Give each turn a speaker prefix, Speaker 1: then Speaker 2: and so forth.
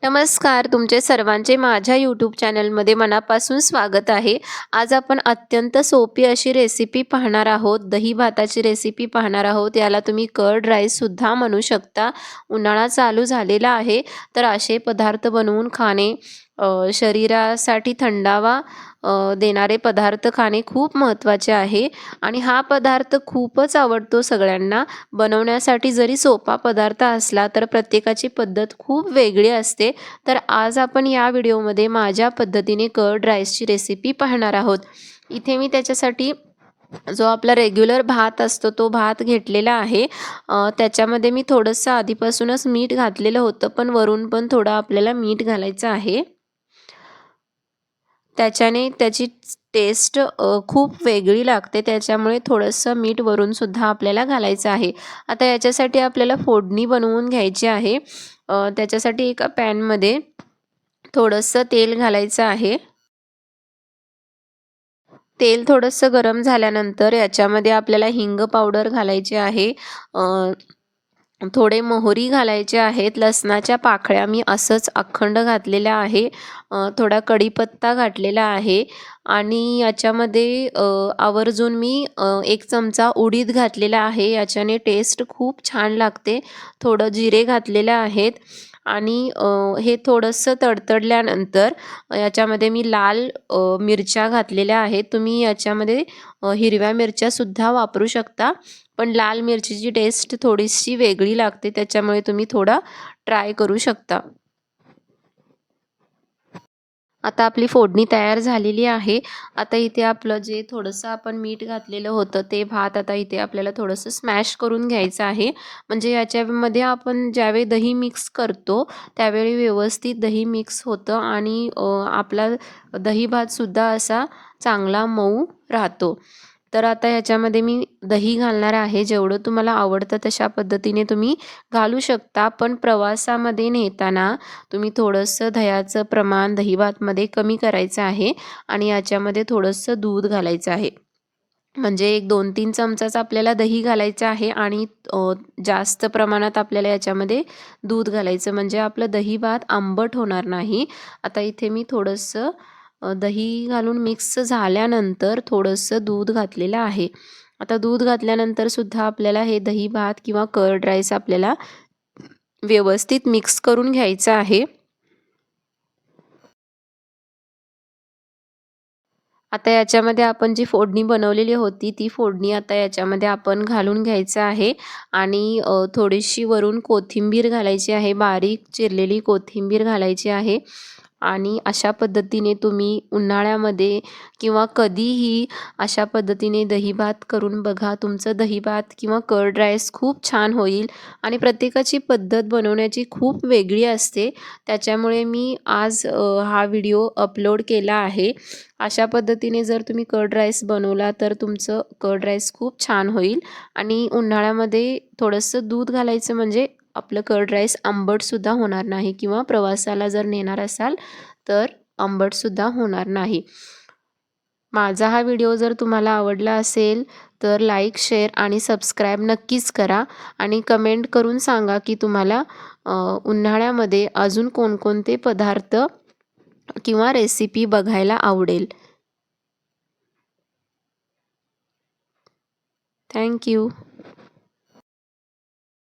Speaker 1: नमस्कार, तुमचे सर्वांचे माझ्या यूट्यूब चॅनलमध्ये मनापासून स्वागत आहे. आज आपण अत्यंत सोपी अशी रेसिपी पाहणार आहोत. दही भाताची रेसिपी पाहणार आहोत. याला तुम्ही कर्ड राईससुद्धा म्हणू शकता. उन्हाळा चालू झालेला आहे, तर असे पदार्थ बनवून खाणे शरीरासाठी थंडावा देणारे पदार्थ खाणे खूप महत्त्वाचे आहे आणि हा पदार्थ खूपच आवडतो सगळ्यांना. बनवण्यासाठी जरी सोपा पदार्थ असला तर प्रत्येकाची पद्धत खूप वेगळी असते. तर आज आपण या व्हिडिओमध्ये माझ्या पद्धतीने कर्ड राईसची रेसिपी पाहणार आहोत. इथे मी त्याच्यासाठी जो आपला रेग्युलर भात असतो तो भात घेतलेला आहे. त्याच्यामध्ये मी थोडंसं आधीपासूनच मीठ घातलेलं होतं, पण वरून पण थोडं आपल्याला मीठ घालायचं आहे. त्याच्याने त्याची टेस्ट खूप वेगळी लागते, त्याच्यामुळे थोडंसं मीठ वरून सुद्धा आपल्याला घालायचं आहे. आता याच्यासाठी आपल्याला फोडणी बनवून घ्यायची आहे. त्याच्यासाठी एका पॅनमध्ये थोडंसं तेल घालायचं आहे. तेल थोडंसं गरम झाल्यानंतर याच्यामध्ये आपल्याला हिंग पावडर घालायची आहे. थोडे मोहरी घालायचे आहेत. लसणाच्या पाकळ्या मी असंच अखंड घातलेल्या आहे. थोडा कढीपत्ता घातलेला आहे आणि याच्यामध्ये आवर्जून मी 1 चमचा उडीद घातलेला आहे. याच्याने टेस्ट खूप छान लागते. थोडं जिरे घातलेले आहेत आणि हे थोडंसं तडतडल्यानंतर याच्यामध्ये मी लाल मिरच्या घातलेल्या आहेत. तुम्ही याच्यामध्ये हिरव्या मिरच्यासुद्धा वापरू शकता, पण लाल मिरचीची टेस्ट थोडीशी वेगळी लागते, त्याच्यामुळे तुम्ही थोडा ट्राय करू शकता. आता आपली फोडणी तयार झालेली आहे. आता इथे आपलं जे थोडंसं आपण मीठ घातलेलं होतं ते भात आता इथे आपल्याला थोडंसं स्मॅश करून घ्यायचं आहे. म्हणजे याच्यामध्ये आपण ज्यावेळी दही मिक्स करतो त्यावेळी व्यवस्थित दही मिक्स होतं आणि आपला दही भातसुद्धा असा चांगला मऊ राहतो. तर आता ह्याच्यामध्ये मी दही घालणार आहे. जेवढं तुम्हाला आवडतं तशा पद्धतीने तुम्ही घालू शकता. पण प्रवासामध्ये नेताना तुम्ही थोडंसं दह्याचं प्रमाण दही भातमध्ये कमी करायचं आहे आणि याच्यामध्ये थोडंसं दूध घालायचं आहे. म्हणजे एक 2-3 चमचाच आपल्याला दही घालायचं आहे आणि जास्त प्रमाणात आपल्याला याच्यामध्ये दूध घालायचं, म्हणजे आपलं दही भात आंबट होणार नाही. आता इथे मी थोडंसं दही घालून मिक्स झाल्यानंतर थोडंसं दूध घातलेलं आहे. आता दूध घातल्यानंतर सुद्धा आपल्याला हे दही भात किंवा कर्ड राईस आपल्याला व्यवस्थित मिक्स करून घ्यायचं आहे. आता याच्यामध्ये आपण जी फोडणी बनवलेली होती ती फोडणी आता याच्यामध्ये आपण घालून घ्यायचं आहे आणि थोडीशी वरून कोथिंबीर घालायची आहे. बारीक चिरलेली कोथिंबीर घालायची आहे आणि अशा पद्धतीने तुम्ही उन्हाळ्यामध्ये किंवा कधीही अशा पद्धतीने दही भात करून बघा. तुमचं दही भात किंवा कर्ड राईस खूप छान होईल आणि प्रत्येकाची पद्धत बनवण्याची खूप वेगळी असते. त्याच्यामुळे मी आज हा व्हिडिओ अपलोड केला आहे. अशा पद्धतीने जर तुम्ही कर्ड राईस बनवला तर तुमचं कर्ड राईस खूप छान होईल आणि उन्हाळ्यामध्ये थोडंसं दूध घालायचं, म्हणजे आपलं कर्ड राईस आंबटसुद्धा होणार नाही किंवा प्रवासाला जर नेणार असाल तर आंबटसुद्धा होणार नाही. माझा हा व्हिडिओ जर तुम्हाला आवडला असेल तर लाईक, शेअर आणि सबस्क्राईब नक्कीच करा आणि कमेंट करून सांगा की तुम्हाला उन्हाळ्यामध्ये अजून कोणकोणते पदार्थ किंवा रेसिपी बघायला आवडेल. Thank you.